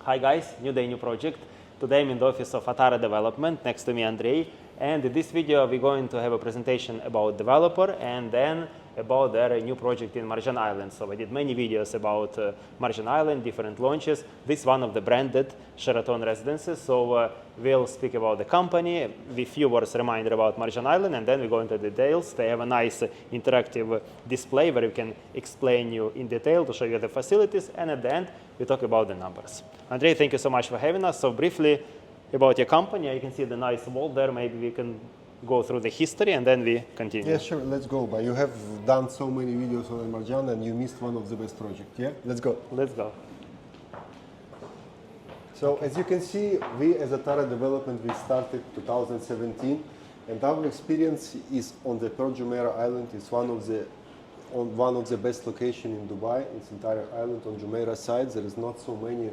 Hi guys, new day, new project. Today I'm in the office of Atara Development, next to me Andrei. And in this video we're going to have a presentation about developer and then about their new project in Marjan Island. So I did many videos about Marjan Island, different launches. This is one of the branded Sheraton residences. So we'll speak about the company, with few words reminder about Marjan Island, and then we go into details. They have a nice interactive display where we can explain you in detail to show you the facilities, and at the end we talk about the numbers. Andrei, thank you so much for having us. So briefly about your company, you can see the nice wall there. Maybe we can go through the history and then we continue. Yeah, sure, let's go. But you have done so many videos on Al Marjan and you missed one of the best projects, yeah? Let's go. Let's go. So as you can see, we as Atara Development, we started 2017, and our experience is on the Pearl Jumeirah Island. It's one of the best locations in Dubai. It's entire island on Jumeirah side. There is not so many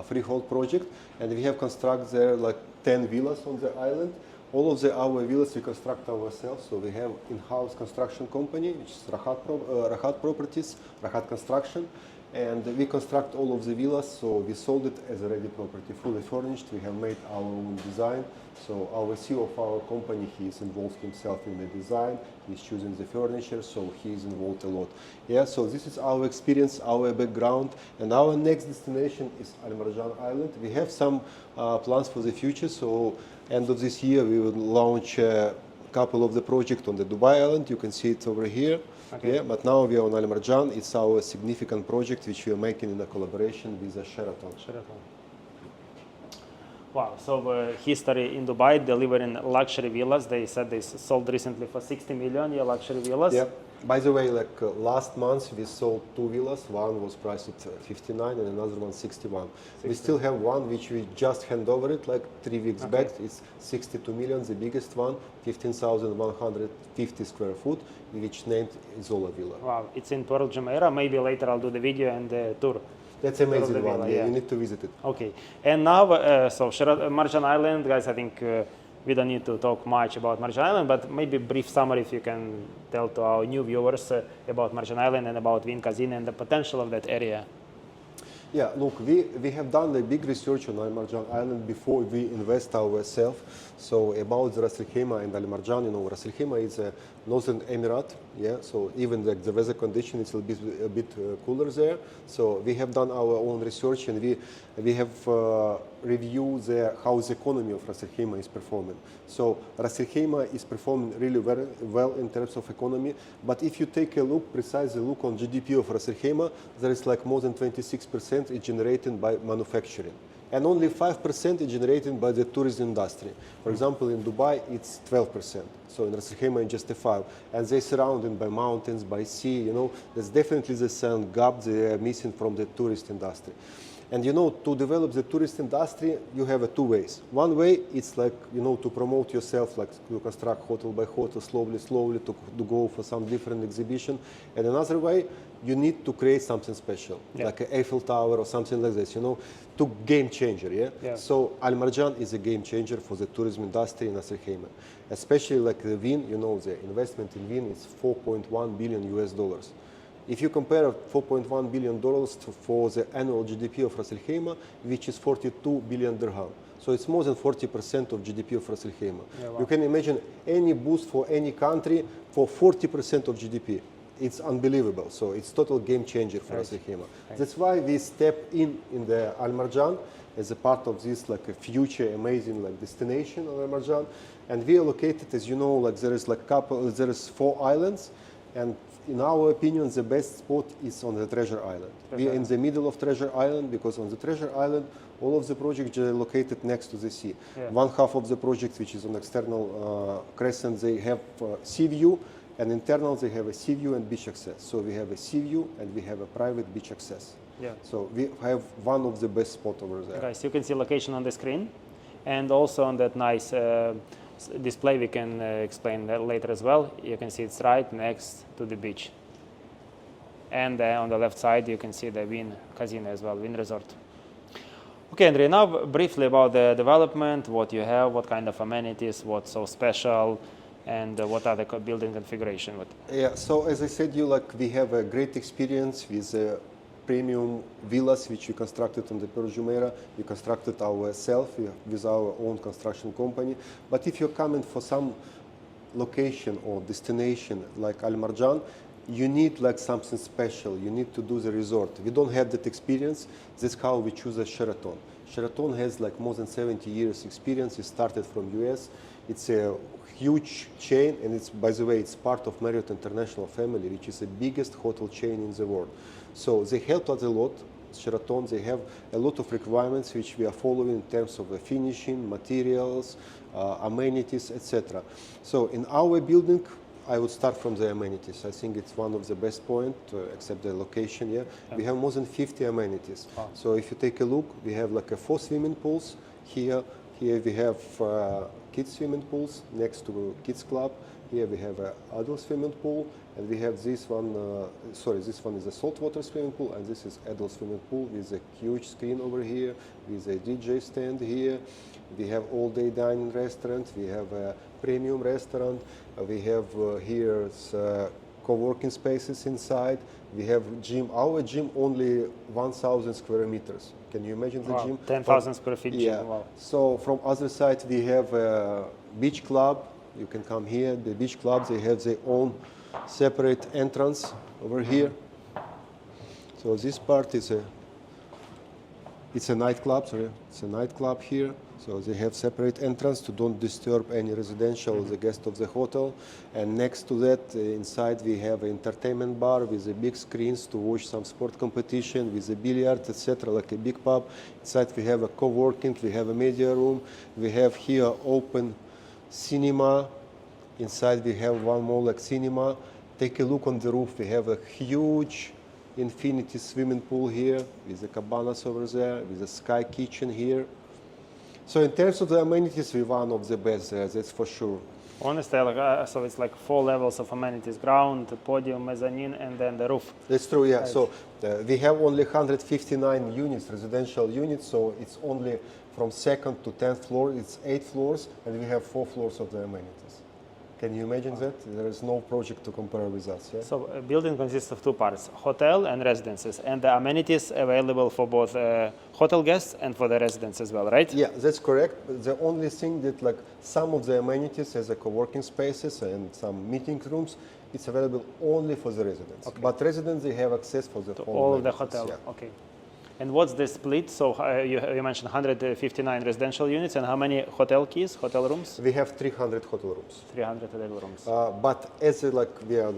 freehold projects, and we have constructed there like 10 villas on the island. All of our villas we construct ourselves, so we have in-house construction company, which is Rahat Properties, Rahat Construction, and we construct all of the villas, so we sold it as a ready property, fully furnished. We have made our own design, so our CEO of our company, he is involved himself in the design, he's choosing the furniture, so he is involved a lot. Yeah, so this is our experience, our background, and our next destination is Al Marjan Island. We have some plans for the future, so end of this year we will launch a couple of the projects on the Dubai Island. You can see it over here. Okay. Yeah, but now we are on Al Marjan. It's our significant project which we are making in a collaboration with the Sheraton. Wow, so history in Dubai, delivering luxury villas. They said they sold recently for 60 million, yeah, luxury villas. Yeah. By the way, like last month we sold 2 villas. One was priced at 59 and another one 61. 60. We still have one which we just hand over it like 3 weeks back. It's 62 million, the biggest one, 15,150 square foot, which named Zola Villa. Wow, it's in Pearl Jumeirah. Maybe later I'll do the video and the tour. That's amazing one. Yeah, you need to visit it. Okay, and now so Marjan Island, guys. I think we don't need to talk much about Marjan Island, but maybe a brief summary if you can tell to our new viewers about Marjan Island and about Wynn Casino and the potential of that area. Yeah, look, we have done a big research on Al Marjan Island before we invest ourselves. So about the Ras Al Khaimah and Al Marjan, you know, Ras Al Khaimah is a northern emirate, yeah. So even the weather conditions will be a bit cooler there. So we have done our own research and we have reviewed how the economy of Ras Al Khaimah is performing. So Ras Al Khaimah is performing really very well in terms of economy. But if you take a look, precisely look on GDP of Ras Al Khaimah, there is like more than 26% is generated by manufacturing. And only 5% is generated by the tourism industry. For example, in Dubai, it's 12%. So in Ras Al Khaimah, it's just a 5%. And they're surrounded by mountains, by sea, you know, there's definitely the same gap they are missing from the tourist industry. And you know, to develop the tourist industry, you have 2 ways. One way, it's like, you know, to promote yourself, like to construct hotel by hotel, slowly to go for some different exhibition. And another way, you need to create something special, like an Eiffel Tower or something like this, you know, to game changer, yeah? So Al Marjan is a game changer for the tourism industry in Ras Al Khaimah. Especially like the Wynn, you know, the investment in Wynn is $4.1 billion US. If you compare $4.1 billion for the annual GDP of Ras Al Khaimah, which is 42 billion dirham. So it's more than 40% of GDP of Ras Al Khaimah. Yeah, wow. You can imagine any boost for any country for 40% of GDP. It's unbelievable. So it's total game changer for Ras Al Khaimah. That's why we step in the Al Marjan as a part of this like a future amazing like destination on Al Marjan. And we are located, as you know, like there is 4 islands, and in our opinion, the best spot is on the Treasure Island. We are in the middle of Treasure Island because on the Treasure Island, all of the projects are located next to the sea. One half of the project, which is on external crescent, they have sea view, and internal they have a sea view and beach access. So we have a sea view and we have a private beach access. Yeah. So we have one of the best spots over there. Guys, you can see location on the screen, and also on that nice display we can explain that later as well. You can see it's right next to the beach. And on the left side you can see the Wynn Casino as well, Wynn Resort. Okay, Andrei, now briefly about the development, what you have, what kind of amenities, what's so special, and what are the building configuration? Yeah, so as I said, we have a great experience with premium villas which we constructed on the Pearl Jumeirah. We constructed ourselves with our own construction company. But if you're coming for some location or destination like Al Marjan, you need like something special. You need to do the resort. We don't have that experience. That's how we choose a Sheraton. Sheraton has like more than 70 years experience. It started from US. It's a huge chain, and it's, by the way, it's part of Marriott International family, which is the biggest hotel chain in the world. So they helped us a lot. Sheraton, they have a lot of requirements which we are following in terms of the finishing, materials, amenities, etc. So in our building, I would start from the amenities. I think it's one of the best points, except the location. Yeah, we have more than 50 amenities. Wow. So if you take a look, we have like 4 swimming pools here. Here we have kids swimming pools next to kids club. Here we have an adult swimming pool, and we have this one. This one is a saltwater swimming pool, and this is adult swimming pool with a huge screen over here, with a DJ stand here. We have all-day dining restaurant. We have a premium restaurant. We have here co-working spaces inside. We have gym. Our gym only 1,000 square meters. Can you imagine the gym? 10,000 square feet gym. Yeah. Wow. So from other side we have a beach club. You can come here. The beach clubs, they have their own separate entrance over here. So this part is it's a nightclub. Sorry, it's a nightclub here. So they have separate entrance to don't disturb any residential or the guest of the hotel. And next to that, inside we have an entertainment bar with the big screens to watch some sport competition with a billiard, etc., like a big pub. Inside we have a co-working, we have a media room, we have here open cinema. Inside we have one more like cinema. Take a look on the roof. We have a huge infinity swimming pool here with the cabanas over there, with a sky kitchen here. So in terms of the amenities, we're one of the best there, that's for sure. Honestly, so it's like 4 levels of amenities: ground, podium, mezzanine, and then the roof. That's true, yeah. Right. So we have only 159 units, residential units, so it's only from 2nd to 10th floor, it's 8 floors, and we have 4 floors of the amenities. Can you imagine that? There is no project to compare with us, yeah? So a building consists of 2 parts, hotel and residences, and the amenities available for both hotel guests and for the residents as well, right? Yeah, that's correct. The only thing that like some of the amenities as a co-working spaces and some meeting rooms, it's available only for the residents. Okay. But residents, they have access for the whole All of the amenities, hotel, yeah. okay. And what's the split? So you mentioned 159 residential units, and how many hotel keys, hotel rooms? We have 300 hotel rooms. 300 hotel rooms. But as we are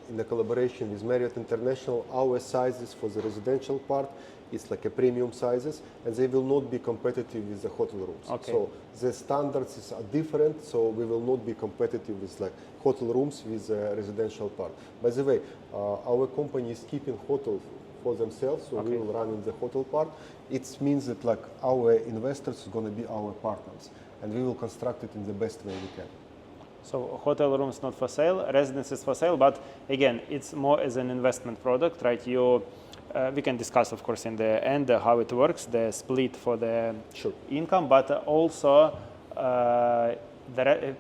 in the collaboration with Marriott International, our sizes for the residential part is like a premium sizes, and they will not be competitive with the hotel rooms. Okay. So the standards are different, so we will not be competitive with like hotel rooms with the residential part. By the way, our company is keeping hotels for themselves, so Okay. we will run in the hotel part. It means that like our investors are going to be our partners, and we will construct it in the best way we can. So hotel rooms not for sale, residences for sale, but again, it's more as an investment product, right? We can discuss, of course, in the end how it works, the split for the Sure. income, but also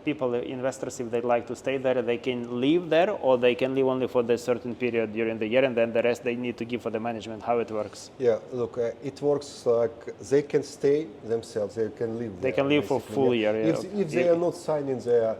people, investors, if they'd like to stay there, they can live there, or they can live only for the certain period during the year, and then the rest they need to give for the management. How it works? Yeah, look, it works like they can stay themselves, they can live They there, can live for basically, full yeah. year. If they are not signing their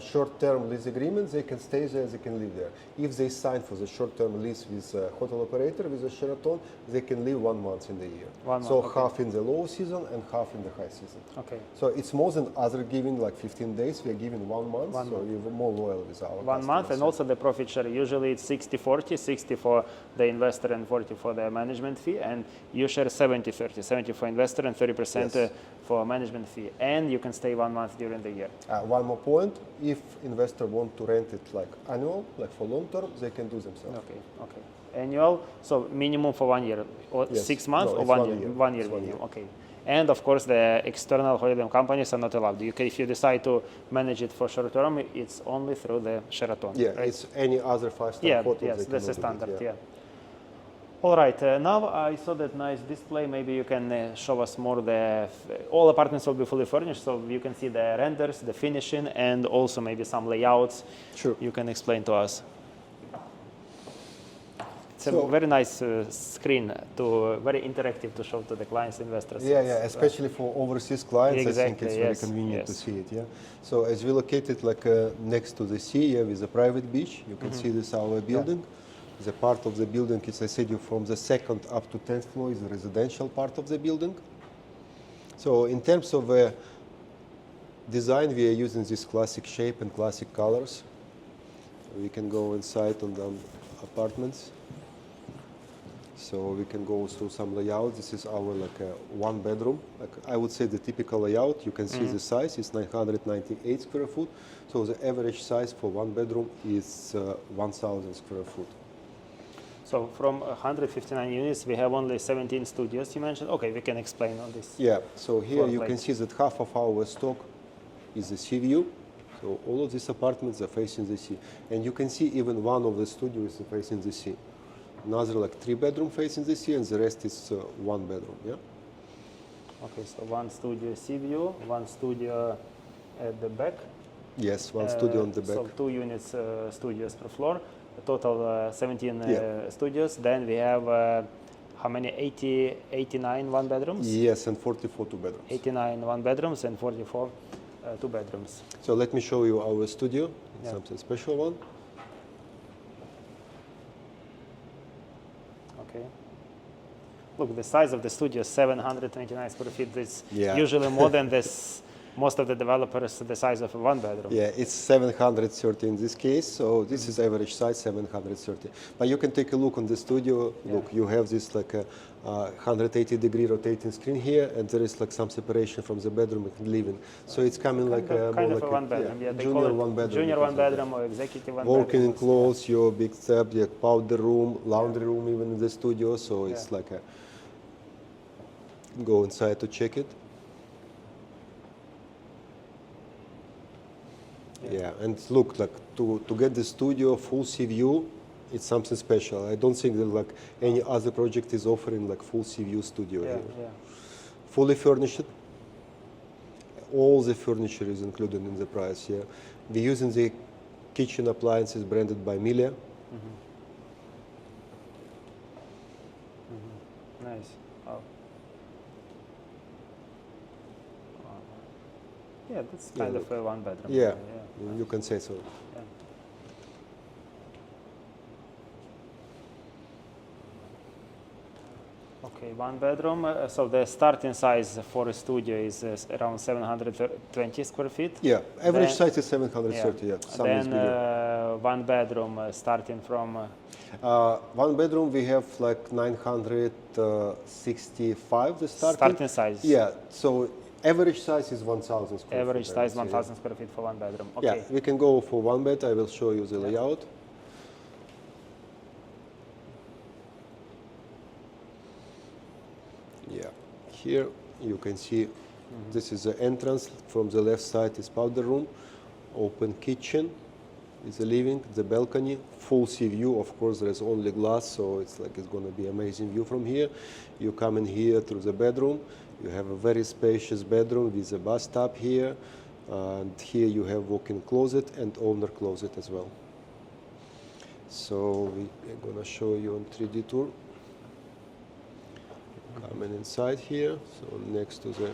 short-term lease agreement, they can stay there, they can live there. If they sign for the short-term lease with a hotel operator, with a Sheraton, they can live 1 month in the year. 1 So month, okay. half in the low season and half in the high season. Okay. So it's more than other giving like 15 days, we are giving 1 month, 1 so month. we're more loyal with our 1 month, and customers. also the profit share. Usually it's 60-40, 60 for the investor and 40 for the management fee, and you share 70-30, 70 for investor and 30% Yes. for management fee, and you can stay 1 month during the year. One more point, if investor want to rent it like annual, like for long term, they can do themselves. Okay, okay. Annual, so minimum for 1 year, or Yes. 6 months, No, or it's 1 1 year? year. 1 year It's 1 minimum, year. okay. And of course, the external holiday companies are not allowed. If you decide to manage it for short term, it's only through the Sheraton. Yeah, right? it's any other 5-star Yeah, hotel. yes, they that's a cannot do standard, it, yeah. All right, now I saw that nice display. Maybe you can show us more. All apartments will be fully furnished, so you can see the renders, the finishing, and also maybe some layouts. Sure. You can explain to us. It's a very nice screen, very interactive to show to the clients, investors. Yeah, especially for overseas clients, exactly, I think it's very convenient to see it. Yeah. So as we located like next to the sea, with a private beach, you can see this our building. The part of the building, as I said, from the 2nd up to 10th floor is the residential part of the building. So in terms of design, we are using this classic shape and classic colors. We can go inside on the apartments. So we can go through some layout. This is our one bedroom. I would say the typical layout. You can see the size is 998 square foot. So the average size for one bedroom is 1,000 square foot. So from 159 units, we have only 17 studios, you mentioned. Okay, we can explain on this. Yeah, so here you can see that half of our stock is the sea view. So all of these apartments are facing the sea. And you can see even one of the studios is facing the sea. Another 3-bedroom facing the sea, and the rest is 1 bedroom, yeah? Okay, so one studio sea view, one studio at the back. Yes, one studio on the back. So 2 units, studios per floor. A total 17 studios. Then we have how many? 89 one bedrooms? Yes, and 44 2 bedrooms. 89 one bedrooms and 44 2 bedrooms. So let me show you our studio, something special one. Okay. Look, the size of the studio is 729 square feet. It's Yeah. usually more than this. Most of the developers, the size of a one bedroom. Yeah, it's 730 in this case. So this is average size, 730. But you can take a look on the studio. Look, you have this 180-degree rotating screen here, and there is some separation from the bedroom and living. So it's coming kind of a one bedroom. Yeah, junior one bedroom. Junior one bedroom or executive one bedroom. Walk-in clothes, your big step, the powder room, laundry room, even in the studio. So it's go inside to check it. Yeah, and look, to get the studio full sea view, it's something special. I don't think that any other project is offering full sea view studio here. Yeah. Fully furnished. All the furniture is included in the price here. We're using the kitchen appliances branded by Milia. Nice. Oh. Yeah, that's kind of a one bedroom. Yeah, you can say so. Yeah. Okay, one bedroom. So the starting size for a studio is around 720 square feet. Yeah, average size is 730. Yeah, some is then bigger. one bedroom starting from. One bedroom we have 965 the starting size. Yeah, so average size is 1,000 square feet. Average size 1,000 square feet for one bedroom. Okay. Yeah, we can go for one bed. I will show you the layout. Yeah, here you can see this is the entrance. From the left side is powder room, open kitchen, is the living, the balcony, full sea view. Of course, there is only glass, so it's going to be amazing view from here. You come in here through the bedroom. You have a very spacious bedroom with a bathtub here, and here you have walk-in closet and owner closet as well. So we're going to show you on 3D tour. Coming inside here, so next to the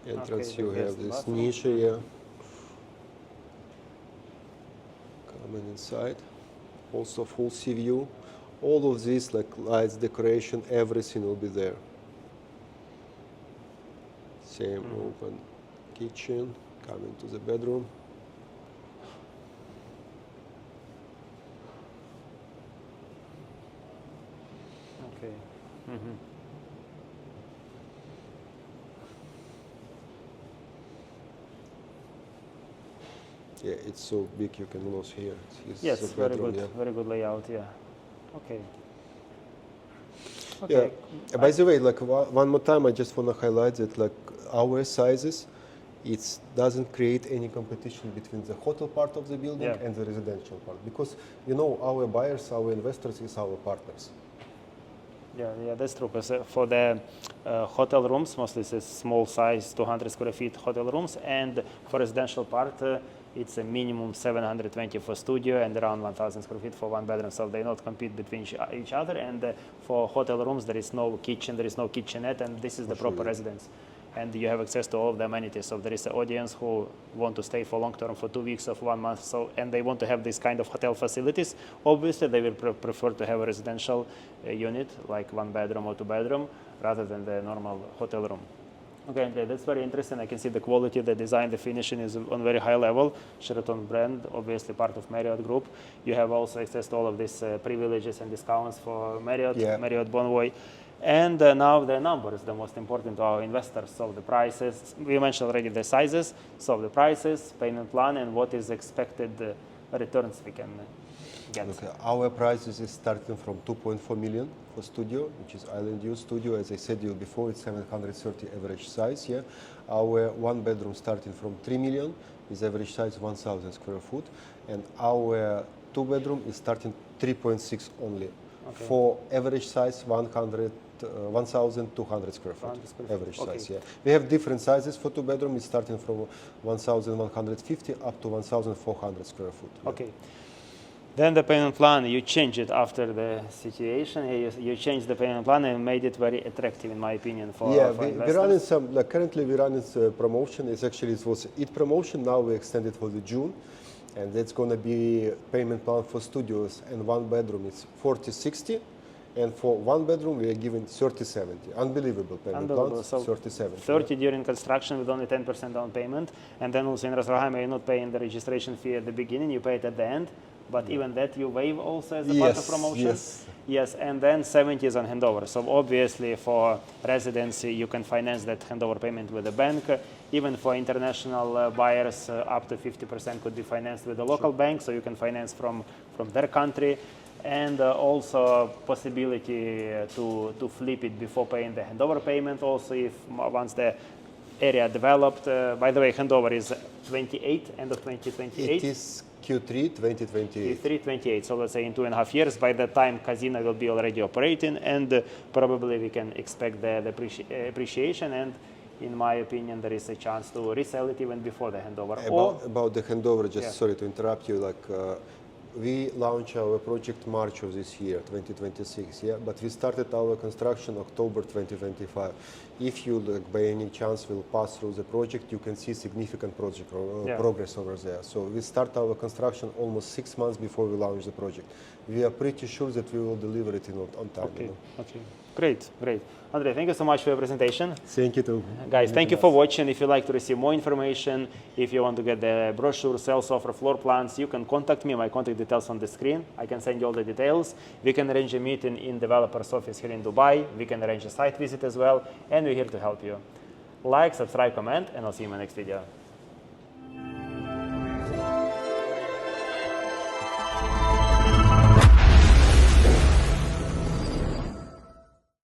entrance you have this niche here. Coming inside, also full sea view. All of this, lights, decoration, everything will be there. Same open kitchen, coming to the bedroom. Okay. Yeah, it's so big you can lose here. Yes, very good, very good layout. Yeah. Okay. Okay. Yeah. By the way, one more time, I just want to highlight that our sizes, it doesn't create any competition between the hotel part of the building and the residential part, because our buyers, our investors is our partners. Yeah, that's true. Because for the hotel rooms, mostly it's small size, 200 square feet hotel rooms, and for residential part, It's a minimum 720 for studio and around 1,000 square feet for one bedroom, so they not compete between each other. And for hotel rooms, there is no kitchen, there is no kitchenette, and this is the proper residence. And you have access to all of the amenities. So there is an audience who want to stay for long term, for 2 weeks or 1 month, so, and they want to have this kind of hotel facilities. Obviously, they will prefer to have a residential unit, like 1 bedroom or 2 bedroom, rather than the normal hotel room. Okay, Andrei, that's very interesting. I can see the quality, the design, the finishing is on very high level. Sheraton brand, obviously part of Marriott Group. You have also access to all of these privileges and discounts for Marriott, Marriott Bonvoy. And now the numbers, the most important to our investors. So the prices, we mentioned already the sizes, so the prices, payment plan, and what is expected returns we can get. Okay. Our prices is starting from 2.4 million for studio, which is island use studio. As I said you before, it's 730 average size. Yeah. Our 1 bedroom starting from 3 million is average size 1,000 square foot, and our 2 bedroom is starting 3.6 only. Okay. For average size 1,200 square foot, average size. Yeah, we have different sizes for 2 bedroom. It's starting from 1,150 up to 1,400 square foot. Yeah. Okay. Then the payment plan, you change it after the situation. You changed the payment plan and made it very attractive, in my opinion, for investors. We're running some. Like currently, we're running a promotion. It was EAT promotion. Now we extended for the June. And that's going to be payment plan for studios and 1 bedroom. It's 40/60, and for 1 bedroom we are giving 30/70. Unbelievable payment plan. So 30/70. 30 during construction with only 10% down payment, and then also in Ras Al Khaimah you're not paying the registration fee at the beginning. You pay it at the end, but even that you waive also as a part of promotion. Yes, and then 70 is on handover. So obviously for residency you can finance that handover payment with the bank. Even for international buyers, up to 50% could be financed with the local bank, so you can finance from their country. And also possibility to flip it before paying the handover payment. Also, if once the area developed, by the way, handover is 28, end of 2028. It is Q3 2028. Q3 28. So let's say in 2.5 years, by the time casino will be already operating, and probably we can expect the appreciation. And in my opinion, there is a chance to resell it even before the handover. About the handover, just sorry to interrupt you. Like we launched our project March of this year, 2026. Yeah, but we started our construction October 2025. If you, like, by any chance will pass through the project, you can see significant project progress over there. So we start our construction almost 6 months before we launch the project. We are pretty sure that we will deliver it on time. Okay. You know? Okay. Great. Andrei, thank you so much for your presentation. Thank you too. Guys, thank you for watching. If you'd like to receive more information, if you want to get the brochure, sales offer, floor plans, you can contact me. My contact details on the screen. I can send you all the details. We can arrange a meeting in developer's office here in Dubai. We can arrange a site visit as well. And we're here to help you. Like, subscribe, comment, and I'll see you in my next video.